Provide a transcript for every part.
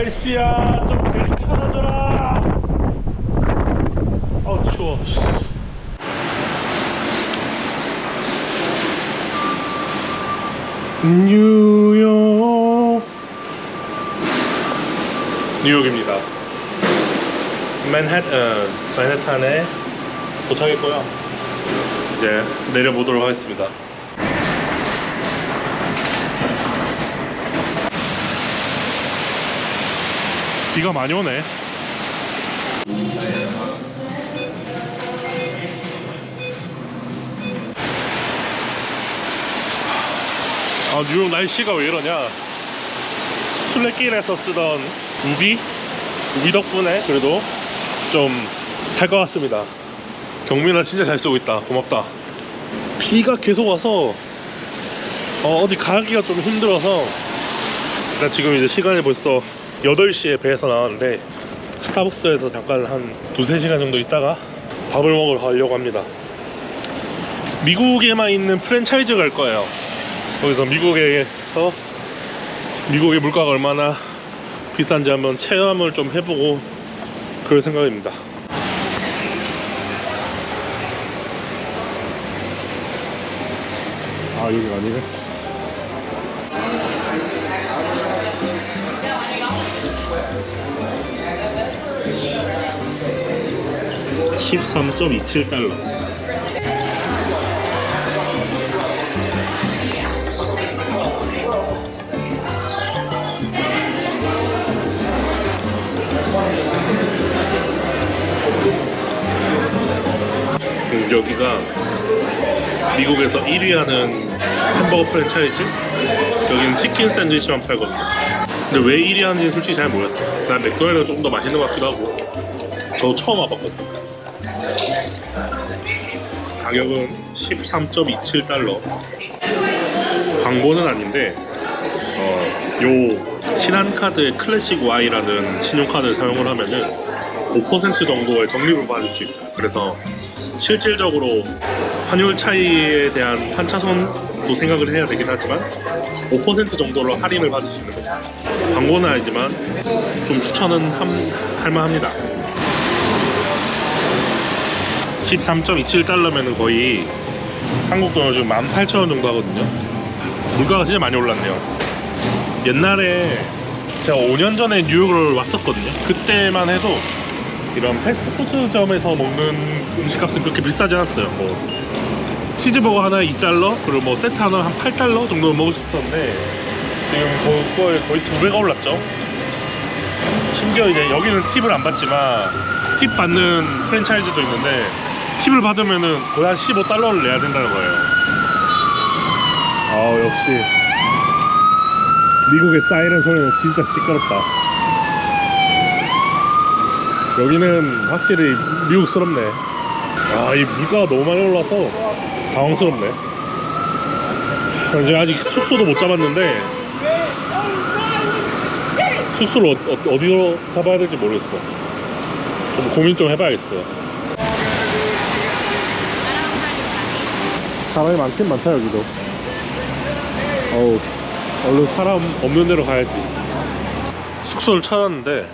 날씨야 좀 괜찮아져라. 추워. 뉴욕입니다. 맨해튼에 도착했고요. 이제 내려보도록 하겠습니다. 비가 많이 오네. 뉴욕 날씨가 왜 이러냐. 순례길에서 쓰던 우비 덕분에 그래도 좀 살 것 같습니다. 경민아 진짜 잘 쓰고 있다. 고맙다. 비가 계속 와서 어디 가기가 좀 힘들어서 나 지금 이제 시간이 벌써 8시에 배에서 나왔는데 스타벅스에서 잠깐 한 2-3시간 정도 있다가 밥을 먹으러 가려고 합니다. 미국에만 있는 프랜차이즈 갈 거예요. 거기서 미국의 물가가 얼마나 비싼지 한번 체험을 좀 해보고 그럴 생각입니다. 여기가 아니네. $13.27. 여기가 미국에서 1위 하는 햄버거 프랜차이즈? 여기는 치킨 샌드위치만 팔거든요. 근데 왜 1위 하는지 솔직히 잘 모르겠어요. 난 맥도날드가 조금 더 맛있는 것 같기도 하고. 저도 처음 와봤거든요. 가격은 $13.27. 광고는 아닌데 요 신한카드의 클래식 Y라는 신용카드를 사용을 하면은 5% 정도의 적립을 받을 수 있어요. 그래서 실질적으로 환율 차이에 대한 환차손도 생각을 해야 되긴 하지만 5% 정도로 할인을 받을 수 있는 거죠. 광고는 아니지만 좀 추천은 할만합니다. $13.27면은 거의 한국 돈으로 지금 18,000원 정도 하거든요. 물가가 진짜 많이 올랐네요. 옛날에 제가 5년 전에 뉴욕을 왔었거든요. 그때만 해도 이런 패스트푸드점에서 먹는 음식값은 그렇게 비싸지 않았어요. 치즈버거 하나에 $2, 그리고 세트 하나 한 $8 정도 먹을 수 있었는데 지금 그거에 거의 2배가 올랐죠. 심지어 이제 여기는 팁을 안 받지만 팁 받는 프랜차이즈도 있는데 팁을 받으면은 거의 한 $15를 내야 된다는 거예요. 역시 미국의 사이렌 소리는 진짜 시끄럽다. 여기는 확실히 미국스럽네. 이 물가가 너무 많이 올라서 당황스럽네. 이제 아직 숙소도 못 잡았는데 숙소를 어디로 잡아야 될지 모르겠어. 좀 고민 좀 해봐야겠어요. 사람이 많긴 많다 여기도. 얼른 사람 없는 데로 가야지. 숙소를 찾았는데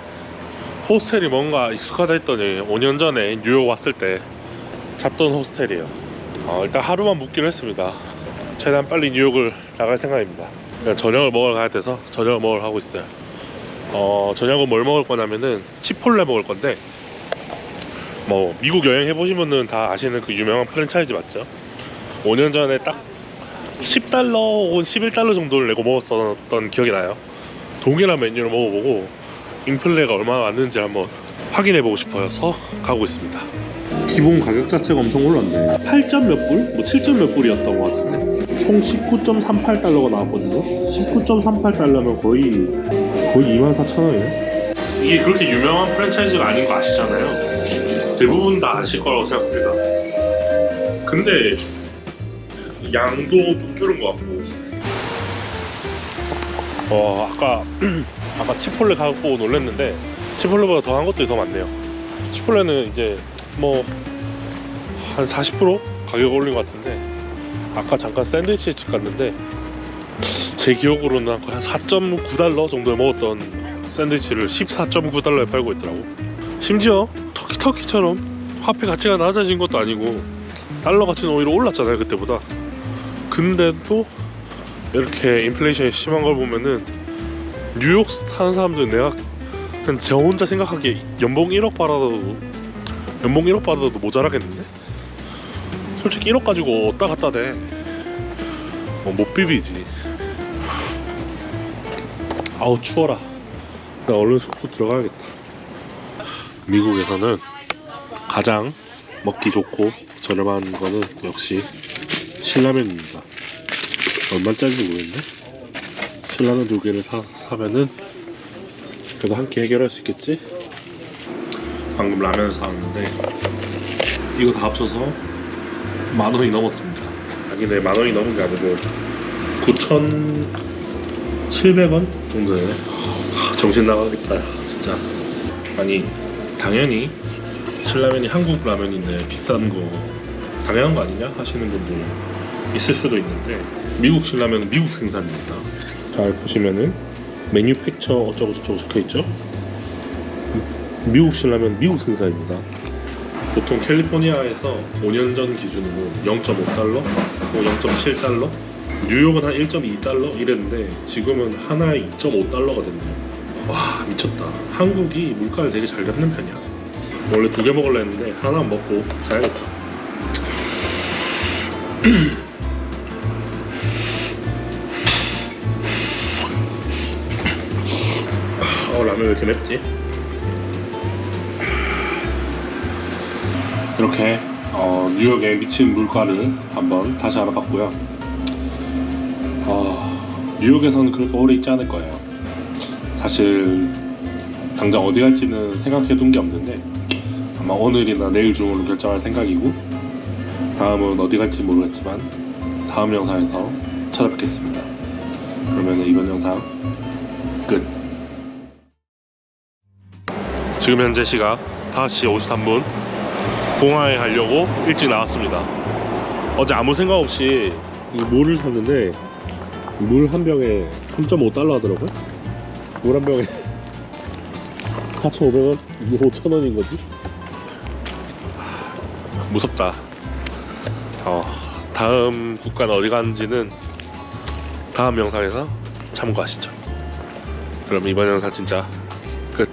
호스텔이 뭔가 익숙하다 했더니 5년 전에 뉴욕 왔을 때 잡던 호스텔이에요. 일단 하루만 묵기로 했습니다. 최대한 빨리 뉴욕을 나갈 생각입니다. 저녁을 먹으러 가야 돼서 저녁을 먹으러 가고 있어요. 저녁은 뭘 먹을 거냐면은 치폴레 먹을 건데 미국 여행 해보시면은 다 아시는 그 유명한 프랜차이즈 맞죠? 5년 전에 딱 $10 혹은 $11 정도를 내고 먹었었던 기억이 나요. 동일한 메뉴를 먹어보고 인플레가 얼마나 왔는지 한번 확인해보고 싶어서 가고 있습니다. 기본 가격 자체가 엄청 올랐네. 8점 몇 불? 7점 몇 불이었던 것 같은데 총 $19.38가 나왔거든요. $19.38면 거의 24,000원이에요. 이게 그렇게 유명한 프랜차이즈가 아닌 거 아시잖아요. 대부분 다 아실 거라고 생각합니다. 근데 양도 좀 줄은 것 같고 아까 치폴레 가격 보고 놀랐는데 치폴레보다 더 한 것들이 더 많네요. 치폴레는 이제 한 40% 가격 올린 것 같은데 아까 잠깐 샌드위치 집 갔는데 제 기억으로는 거의 한 $4.9 정도에 먹었던 샌드위치를 14.9달러에 팔고 있더라고. 심지어 터키처럼 화폐 가치가 낮아진 것도 아니고 달러 가치는 오히려 올랐잖아요 그때보다. 근데도 이렇게 인플레이션이 심한 걸 보면은 뉴욕 사는 사람들, 내가 그냥 저 혼자 생각하기에 연봉 1억 받아도 모자라겠는데? 솔직히 1억 가지고 어디다 갖다 대. 못 비비지. 아우 추워라. 나 얼른 숙소 들어가야겠다. 미국에서는 가장 먹기 좋고 저렴한 거는 역시 신라면입니다. 얼마짜리인지 모르겠네. 신라면 2개를 사면은 그래도 한 끼 해결할 수 있겠지? 방금 라면을 사왔는데 이거 다 합쳐서 10,000원이 넘었습니다. 아니 네, 10,000원이 넘은 게 아니고 9,700원 정도네. 정신 나가겠다 진짜. 아니 당연히 신라면이 한국 라면인데 비싼 거 당연한 거 아니냐 하시는 분들 있을 수도 있는데, 미국 신라면은 미국 생산입니다. 잘 보시면은 매뉴팩처 어쩌고저쩌고 적혀있죠? 미국 신라면 미국 생산입니다. 보통 캘리포니아에서 5년 전 기준으로 0.5달러, 0.7달러, 뉴욕은 한 1.2달러 이랬는데 지금은 하나에 2.5달러가 됐네요. 와 미쳤다. 한국이 물가를 되게 잘 잡는 편이야. 원래 2개 먹으려 했는데 하나만 먹고 자야겠다. 라면 왜 이렇게 맵지? 이렇게 뉴욕의 미친 물가를 한번 다시 알아봤고요. 뉴욕에서는 그렇게 오래 있지 않을 거예요. 사실 당장 어디 갈지는 생각해둔 게 없는데 아마 오늘이나 내일 중으로 결정할 생각이고, 다음은 어디 갈지 모르겠지만 다음 영상에서 찾아뵙겠습니다. 그러면 이번 영상 끝. 지금 현재 시각 5시 53분. 공항에 가려고 일찍 나왔습니다. 어제 아무 생각 없이 이 물을 샀는데 물 한 병에 3.5달러 하더라고요. 물 한 병에 4,500원? 5,000원인 거지? 무섭다. 다음 국가는 어디 가는지는 다음 영상에서 참고하시죠. 그럼 이번 영상 진짜 끝.